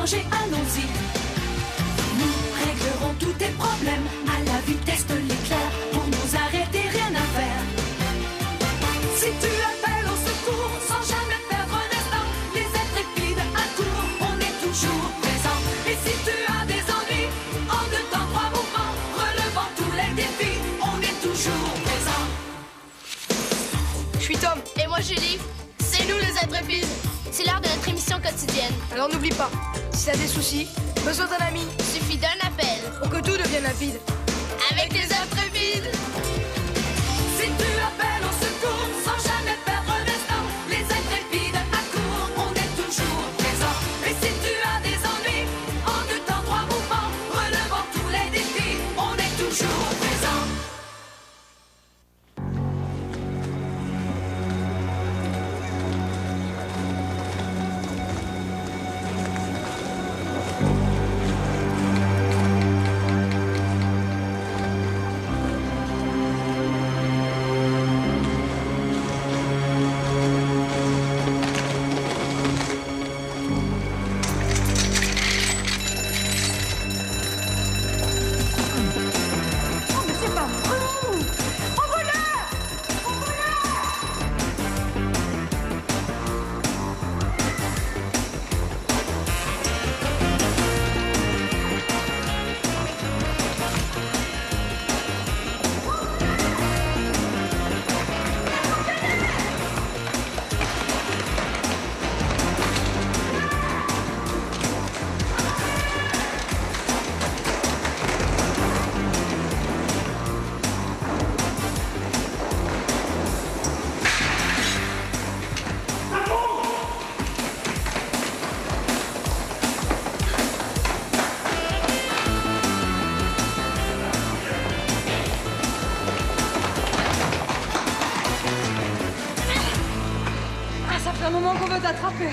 danger, allons-y. Nous réglerons tous tes problèmes à la vitesse de l'éclair. Pour nous arrêter, rien à faire. Si tu appelles au secours sans jamais perdre un instant, les intrépides accourent, on est toujours présent. Et si tu as des ennuis, en 2 temps 3 mouvements, relevant tous les défis, on est toujours présent. Je suis Tom. Et moi Julie. C'est nous les intrépides. C'est l'heure de notre émission quotidienne. Alors n'oublie pas, si t'as des soucis, besoin d'un ami, Suffit d'un appel. pour que tout devienne limpide. Avec les intrépides. Si tu appelles au secours sans jamais perdre un instant, les intrépides accourent, on est toujours présent. Et si tu as des ennuis, en 2 temps 3 mouvements, relevant tous les défis, on est toujours présent. Ça fait un moment qu'on veut t'attraper.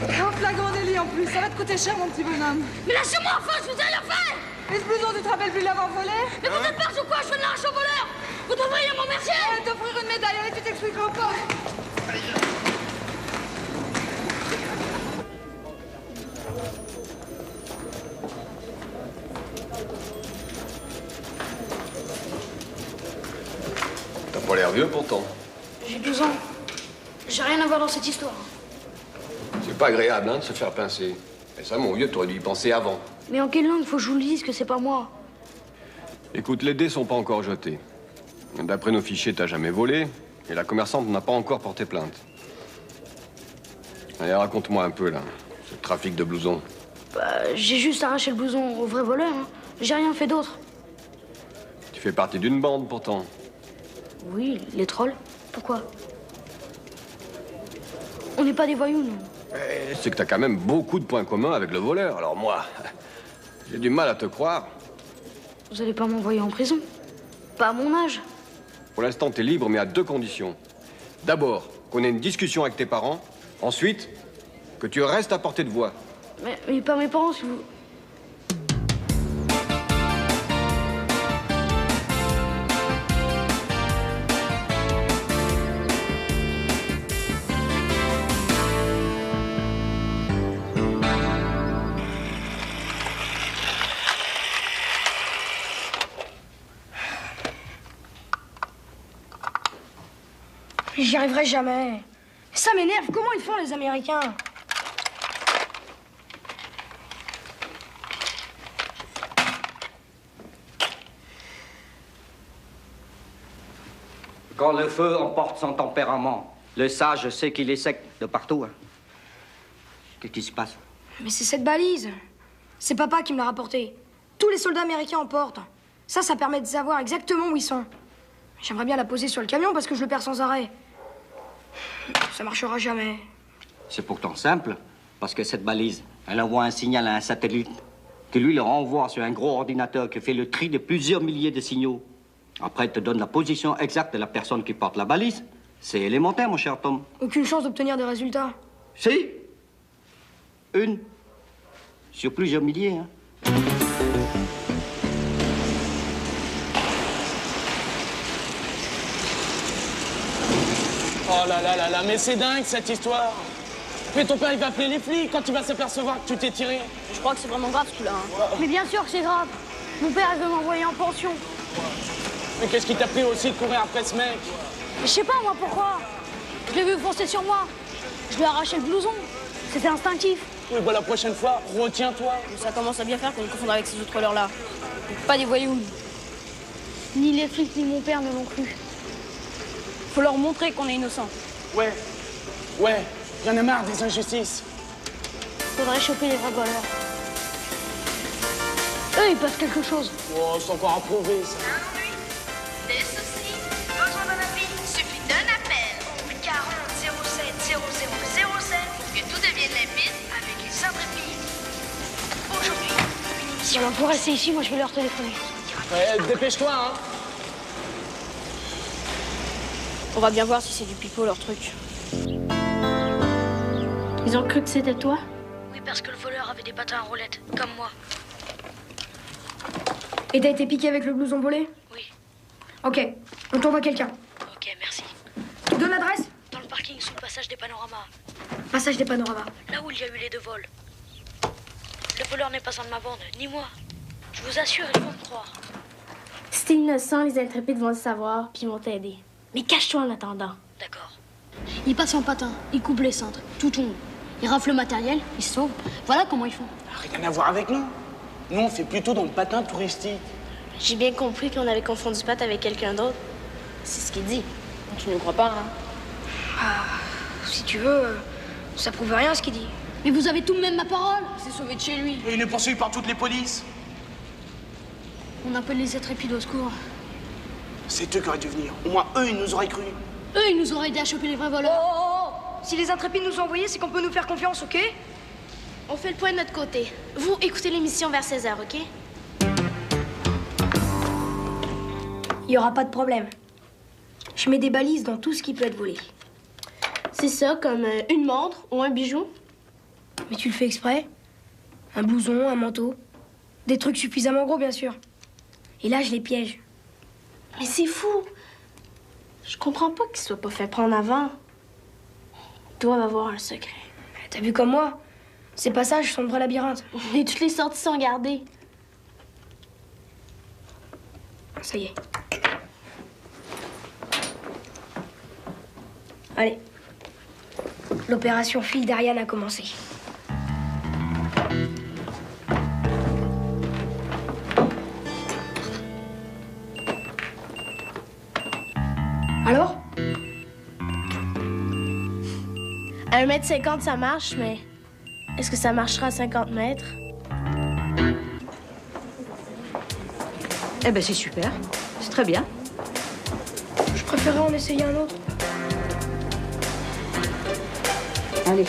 Un flagrant délit en plus, ça va te coûter cher mon petit bonhomme. Mais lâchez-moi enfin, je vous ai rien fait. Et ce blouson, tu te rappelles plus de l'avoir volé? Mais vous êtes barge ou quoi? Je viens de l'arracher au voleur. Vous devriez m'en remercier. Je vais t'offrir une médaille, allez, tu t'expliqueras pas. T'as pas l'air vieux pourtant. J'ai 12 ans. J'ai rien à voir dans cette histoire. C'est pas agréable, hein, de se faire pincer. Et ça, mon vieux, t'aurais dû y penser avant. Mais en quelle langue faut que je vous le dise que c'est pas moi? Écoute, les dés sont pas encore jetés. D'après nos fichiers, t'as jamais volé. Et la commerçante n'a pas encore porté plainte. Allez, raconte-moi un peu, là, ce trafic de blousons. Bah, j'ai juste arraché le blouson au vrai voleur. Hein. J'ai rien fait d'autre. Tu fais partie d'une bande, pourtant. Oui, les trolls. Pourquoi? On n'est pas des voyous, non. C'est que t'as quand même beaucoup de points communs avec le voleur. Alors moi, j'ai du mal à te croire. Vous allez pas m'envoyer en prison? Pas à mon âge. Pour l'instant, t'es libre, mais à 2 conditions. D'abord, qu'on ait une discussion avec tes parents. Ensuite, que tu restes à portée de voix. Mais pas mes parents, si vous... J'y arriverai jamais. Ça m'énerve. Comment ils font, les Américains? Quand le feu emporte son tempérament, le sage sait qu'il est sec de partout. Hein. Qu'est-ce qui se passe? Mais c'est cette balise. C'est papa qui me l'a rapportée. Tous les soldats américains en portent. Ça permet de savoir exactement où ils sont. J'aimerais bien la poser sur le camion parce que je le perds sans arrêt. Ça marchera jamais. C'est pourtant simple, parce que cette balise, elle envoie un signal à un satellite, qui lui le renvoie sur un gros ordinateur qui fait le tri de plusieurs milliers de signaux. Après, elle te donne la position exacte de la personne qui porte la balise. C'est élémentaire, mon cher Tom. Aucune chance d'obtenir des résultats. Si. Une. Sur plusieurs milliers, hein. Oh là là là là, mais c'est dingue cette histoire. Mais ton père, il va appeler les flics quand il va s'apercevoir que tu t'es tiré. Je crois que c'est vraiment grave, ce coup-là. Hein. Mais bien sûr que c'est grave. Mon père, il veut m'envoyer en pension. Mais qu'est-ce qui t'a pris aussi de courir après ce mec? Mais je sais pas, moi, pourquoi. Je l'ai vu foncer sur moi. Je lui ai arraché le blouson. C'était instinctif. Oui, bah la prochaine fois, retiens-toi. Ça commence à bien faire qu'on le confonde avec ces autres voleurs-là. Pas des voyous. Ni les flics, ni mon père ne l'ont cru. Faut leur montrer qu'on est innocent. Ouais, y'en a marre des injustices. Faudrait choper les vrais voleurs. Eux, ils peuvent quelque chose. Oh, c'est encore à prouver, ça. Des soucis, besoin d'un appui, suffit d'un appel au 40 07 00 07 pour que tout devienne limpide avec les intrépides. Aujourd'hui, une émission. Pour rester ici, moi, je vais leur téléphoner. Ouais, dépêche-toi, hein. On va bien voir si c'est du pipeau, leur truc. Ils ont cru que c'était toi? Oui, parce que le voleur avait des patins à roulettes, comme moi. Et t'as été piqué avec le blouson volé? Oui. Ok, on t'envoie quelqu'un. Ok, merci. Tu donnes l'adresse? Dans le parking sous le passage des panoramas. Passage des panoramas. Là où il y a eu les 2 vols. Le voleur n'est pas un de ma bande, ni moi. Je vous assure, ils vont me croire. Si t'es innocent, les intrépides vont le savoir, puis ils vont t'aider. Mais cache-toi en attendant. D'accord. Ils passent en patin, ils coupent les cintres, tout tombe. Ils raflent le matériel, ils se sauvent. Voilà comment ils font. Rien à voir avec nous. Nous, on fait plutôt dans le patin touristique. J'ai bien compris qu'on avait confondu Pat avec quelqu'un d'autre. C'est ce qu'il dit. Tu ne crois pas, hein? Si tu veux, ça prouve rien ce qu'il dit. Mais vous avez tout de même ma parole. Il s'est sauvé de chez lui. Et il est poursuivi par toutes les polices. On appelle les intrépides au secours. C'est eux qui auraient dû venir. Au moins, eux, ils nous auraient cru. Eux, ils nous auraient aidé à choper les vrais voleurs. Si les intrépides nous ont envoyés, c'est qu'on peut nous faire confiance, ok? On fait le point de notre côté. Vous, écoutez l'émission vers 16h, OK? Il y aura pas de problème. Je mets des balises dans tout ce qui peut être volé. C'est ça, comme une montre ou un bijou? Mais tu le fais exprès? Un blouson, un manteau. Des trucs suffisamment gros, bien sûr. Et là, je les piège. Mais c'est fou! Je comprends pas qu'ils soient pas fait prendre avant. Ils doivent avoir un secret. T'as vu comme moi? Ces passages sont de vrais labyrinthes. Et toutes les sorties sont gardées. Ça y est. Allez. L'opération file d'Ariane a commencé. Alors? À 1,50 m, ça marche, mais est-ce que ça marchera à 50 mètres? Eh ben, c'est super. C'est très bien. Je préférerais en essayer un autre. Allez.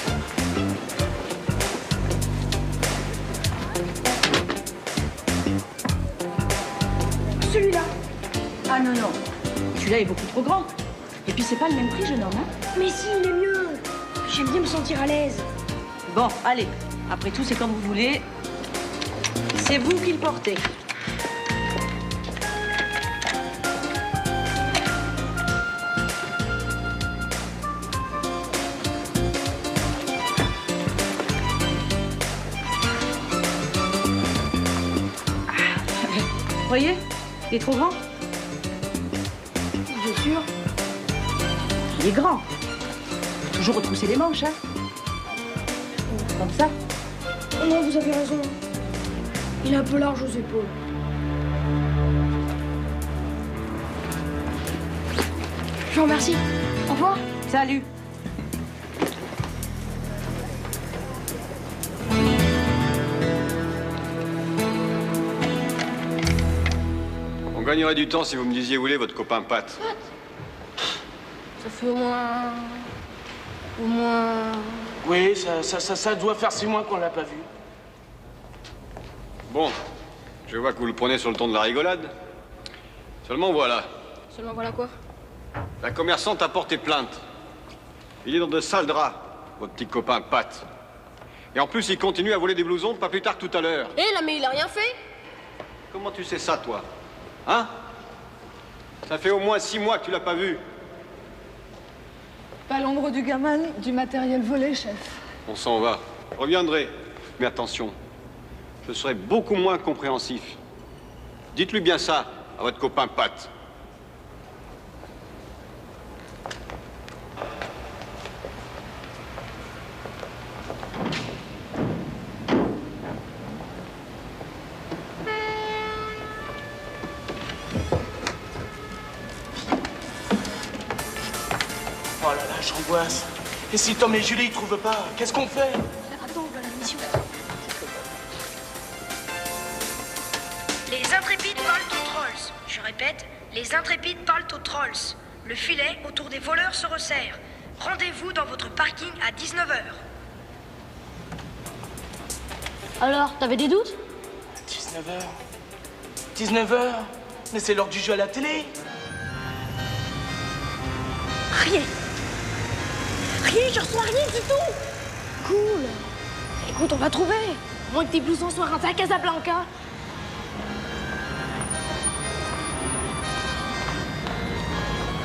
Celui-là. Ah non, non. Celui-là est beaucoup trop grand. Et puis, c'est pas le même prix, jeune homme, hein? Mais si, il est mieux. J'aime bien me sentir à l'aise. Bon, allez. Après tout, c'est comme vous voulez. C'est vous qui le portez. Vous voyez? Il est trop grand. Vous êtes sûr? Il est grand. Faut toujours retrousser les manches, hein? Comme ça. Oh non, vous avez raison. Il est un peu large aux épaules. Je vous remercie. Au revoir. Salut. On gagnerait du temps si vous me disiez où est votre copain Pat. Ça fait au moins... Oui, ça doit faire 6 mois qu'on l'a pas vu. Bon, je vois que vous le prenez sur le ton de la rigolade. Seulement voilà, Seulement voilà quoi? la commerçante a porté plainte. Il est dans de sales draps, votre petit copain Pat. Et en plus, il continue à voler des blousons pas plus tard que tout à l'heure. Eh là, mais il a rien fait! Comment tu sais ça, toi? Hein? Ça fait au moins 6 mois que tu l'as pas vu. Pas l'ombre du gamin, du matériel volé, chef. On s'en va. Je reviendrai. Mais attention, je serai beaucoup moins compréhensif. Dites-lui bien ça à votre copain Pat. Oh là là, j'angoisse. Et si Tom et Julie ne trouvent pas, qu'est-ce qu'on fait? Attends, on va à la mission. Les intrépides parlent aux trolls. Je répète, les intrépides parlent aux trolls. Le filet autour des voleurs se resserre. Rendez-vous dans votre parking à 19h. Alors, t'avais des doutes? 19h. 19h? Mais c'est l'heure du jeu à la télé. Rien. Rien, je reçois rien du tout. Cool. Écoute, on va trouver. À moins que tes blousons soient rentrés à Casablanca.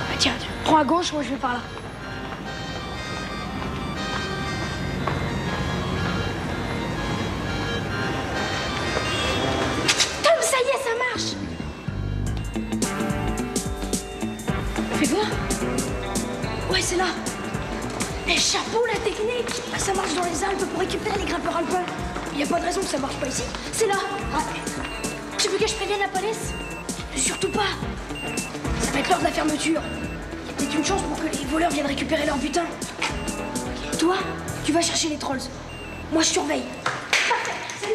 Ah, tiens, prends à gauche, moi je vais par là. Tom, ça y est, ça marche. Fais voir. Ouais, c'est là. Et chapeau, la technique. Ça marche dans les Alpes pour récupérer les grimpeurs alpins. Il n'y a pas de raison que ça marche pas ici. C'est là. Ah. Tu veux que je prévienne la police? Surtout pas. Ça va être l'heure de la fermeture. Il y a peut-être une chance pour que les voleurs viennent récupérer leur butin. Toi, tu vas chercher les trolls. Moi, je surveille. Parfait. Salut.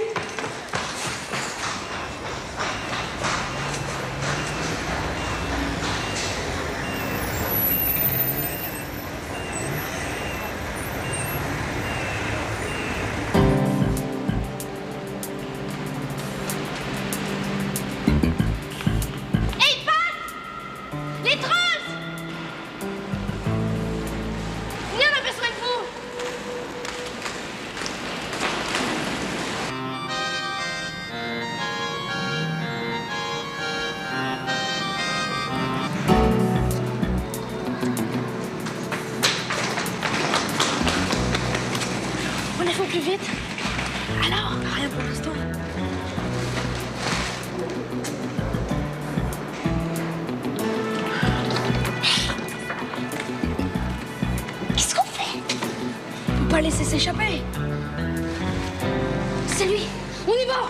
Les trolls! Viens, on a besoin de vous! On a fait au plus vite. Alors, rien pour l'instant. Qu'est-ce qu'on fait? Faut pas laisser s'échapper. C'est lui. On y va.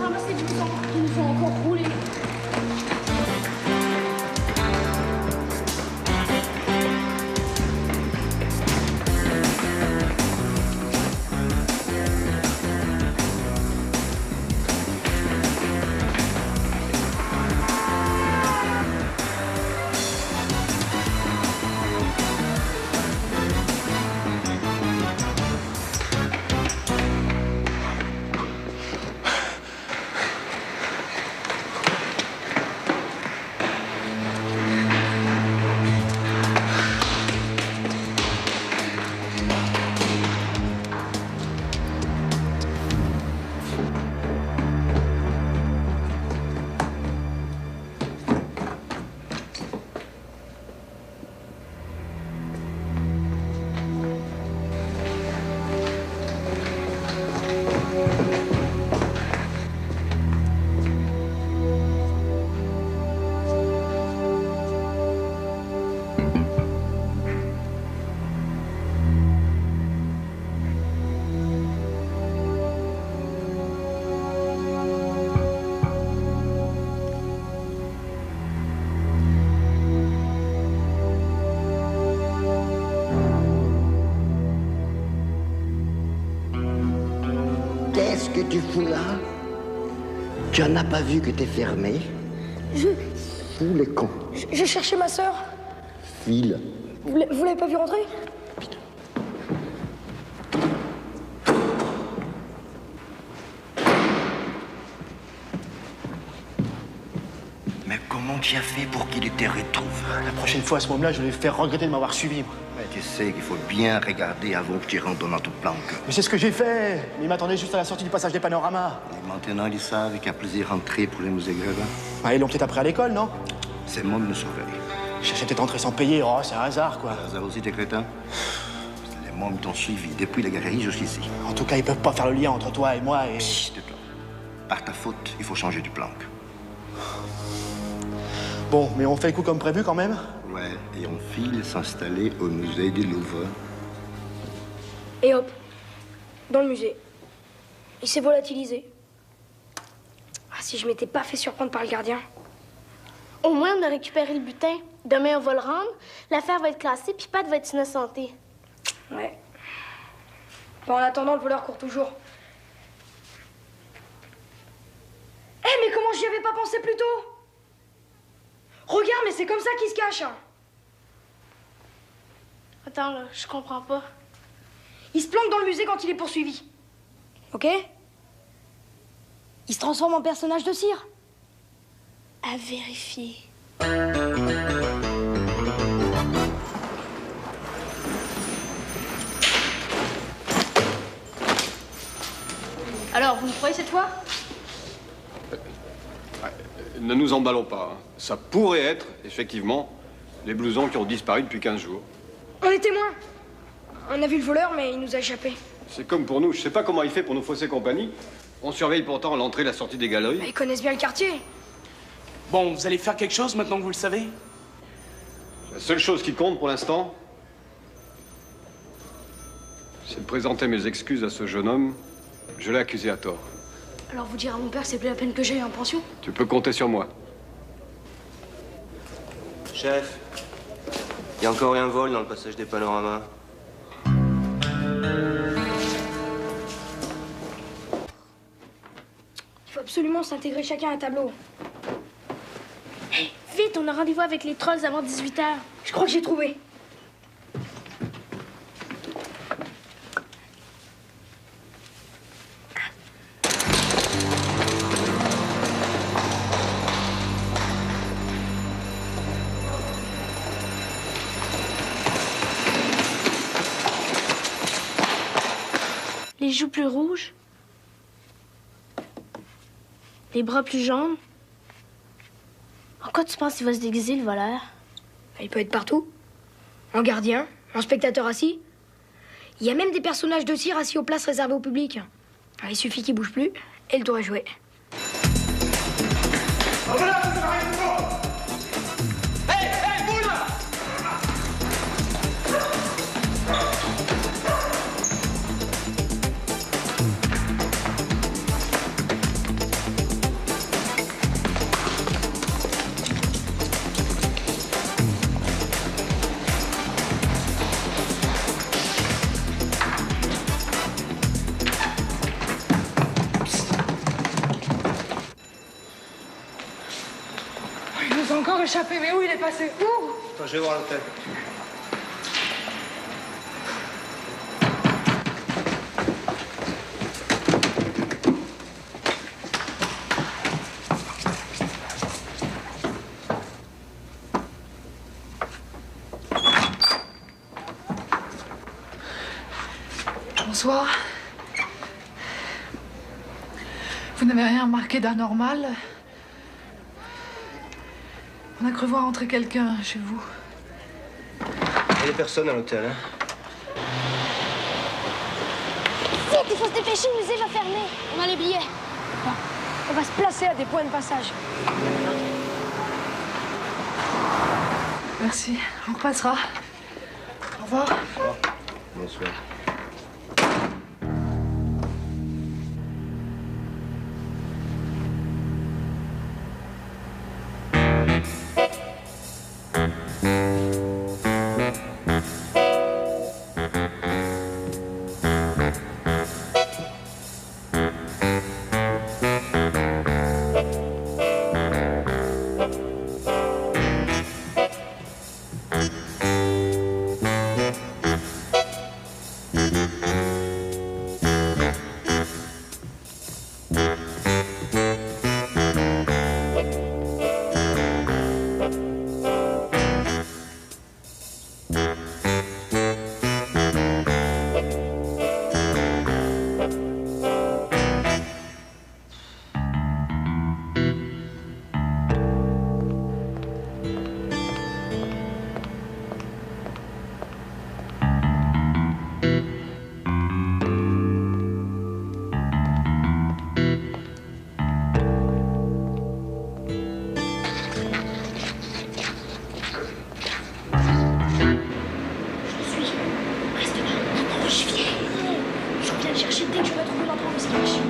Ramassez du sang. Il nous faut encore rouler. que tu fous là? Tu en as pas vu que t'es fermé? Fous le con. Je cherchais ma sœur. File. Vous l'avez pas vu rentrer? Mais comment tu as fait pour qu'il te retrouve? La prochaine fois, à ce moment-là, je vais lui faire regretter de m'avoir suivi, moi. Mais tu sais qu'il faut bien regarder avant que tu rentres dans notre planque. Mais c'est ce que j'ai fait. Il m'attendait juste à la sortie du passage des panoramas. Et maintenant, ils savent qu'il y a plusieurs entrées pour les musées Grévin. Ah, ils l'ont peut-être appris à l'école, non? C'est le monde nous surveille. Chercher peut-être entrer sans payer. Oh, c'est un hasard, quoi. Un hasard aussi, tes crétins. Les mômes t'ont suivi depuis la galerie jusqu'ici. En tout cas, ils peuvent pas faire le lien entre toi et moi et... Chut, tais-toi. Par ta faute, il faut changer du planque. Bon, mais on fait le coup comme prévu, quand même? Ouais, et on file s'installer au musée du Louvre. Et hop, dans le musée. Il s'est volatilisé. Ah, si je m'étais pas fait surprendre par le gardien. Au moins, on a récupéré le butin. Demain, on va le rendre. L'affaire va être classée, puis Pat va être innocenté. Ouais. Bon, en attendant, le voleur court toujours. Eh, mais comment j'y avais pas pensé plus tôt? Regarde, mais c'est comme ça qu'il se cache. Hein. Attends, là, je comprends pas. Il se planque dans le musée quand il est poursuivi. Ok? Il se transforme en personnage de cire. À vérifier. Alors, vous me croyez cette fois? Ne nous emballons pas. Hein. Ça pourrait être, effectivement, les blousons qui ont disparu depuis 15 jours. On est témoins. On a vu le voleur, mais il nous a échappé. C'est comme pour nous. Je sais pas comment il fait pour nous fausser compagnie. On surveille pourtant l'entrée et la sortie des galeries. Ils connaissent bien le quartier. Bon, vous allez faire quelque chose maintenant que vous le savez? La seule chose qui compte pour l'instant, c'est de présenter mes excuses à ce jeune homme. Je l'ai accusé à tort. Alors vous dire à mon père que c'est plus la peine que j'aille en pension? Tu peux compter sur moi. Chef, il y a encore eu un vol dans le passage des panoramas. Il faut absolument s'intégrer chacun à un tableau. Hey, vite, on a rendez-vous avec les trolls avant 18h. Je crois que j'ai trouvé. Les joues plus rouges. Les bras plus jaunes. En quoi tu penses qu'il va se déguiser, le voleur? Il peut être partout. En gardien, en spectateur assis. Il y a même des personnages de cire assis aux places réservées au public. Alors, il suffit qu'ils bougent plus et le tour est joué. Il nous a encore échappé, mais où il est passé? Où? Attends, je vais voir l'hôtel. Bonsoir. Vous n'avez rien remarqué d'anormal? On a cru voir entrer quelqu'un chez vous. Il y a des personnes à l'hôtel, hein? Vite, il faut se dépêcher, le musée va fermer. On a les billets. On va se placer à des points de passage. Merci. On repassera. Au revoir. Bonsoir. dès que j'aurai trouvé l'endroit où il se cache.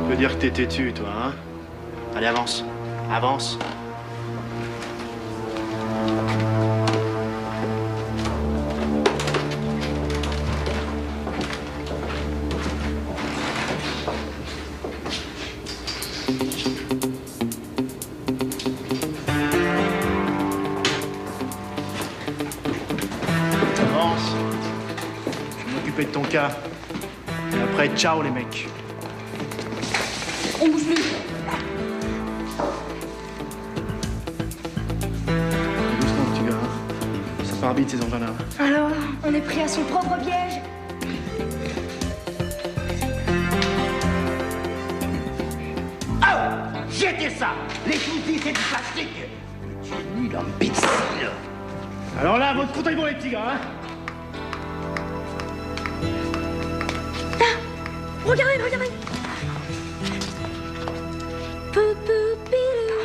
Tu veux dire que t'es têtu, toi, hein? Allez, avance. Avance. Avance. Je vais m'occuper de ton cas. Et après, ciao, les mecs. On bouge plus. Doucement, petit gars. Ça part vite, ces engins-là. Alors, on est pris à son propre piège. Oh! Jetez ça! Les fusils, c'est du plastique! Tu es nul, imbécile! Alors là, votre compte est bon, les petits gars, hein? Regardez, regardez. Peu, peu, pilou.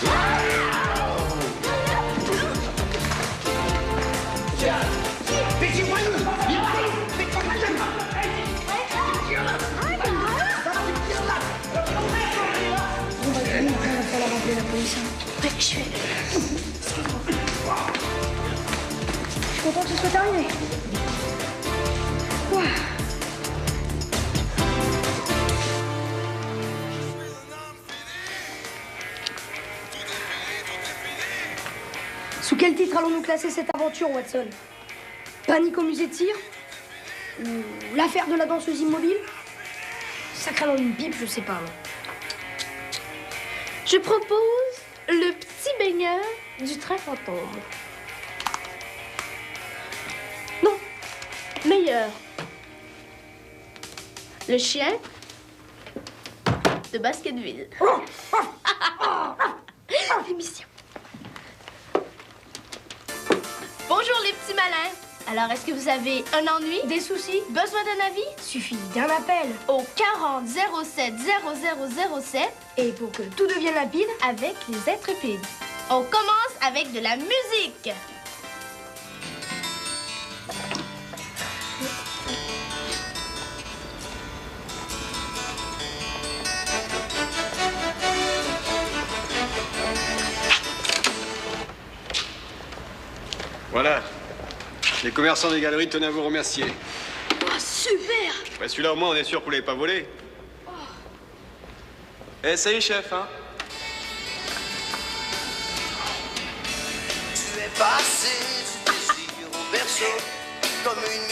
Ouais, je suis content que ce soit terminé. Ouah. Sous quel titre allons-nous classer cette aventure, Watson? Panique au musée de tir? Ou l'affaire de la danseuse immobile? Sacré nom d'une pipe, je sais pas. Non. Je propose le petit baigneur du train fantôme. Non, meilleur. Le chien de Basketville. L'émission. Bonjour les petits malins. Alors, est-ce que vous avez un ennui, des soucis, besoin d'un avis? Suffit d'un appel au 40 07 0007 et pour que tout devienne limpide avec les intrépides. On commence avec de la musique. Voilà. Les commerçants des galeries tenaient à vous remercier. Oh, super! Ouais, celui-là, au moins, on est sûr que vous l'avez pas volé. Eh, ça y est, chef, hein? Tu es passé du désir au berceau, comme une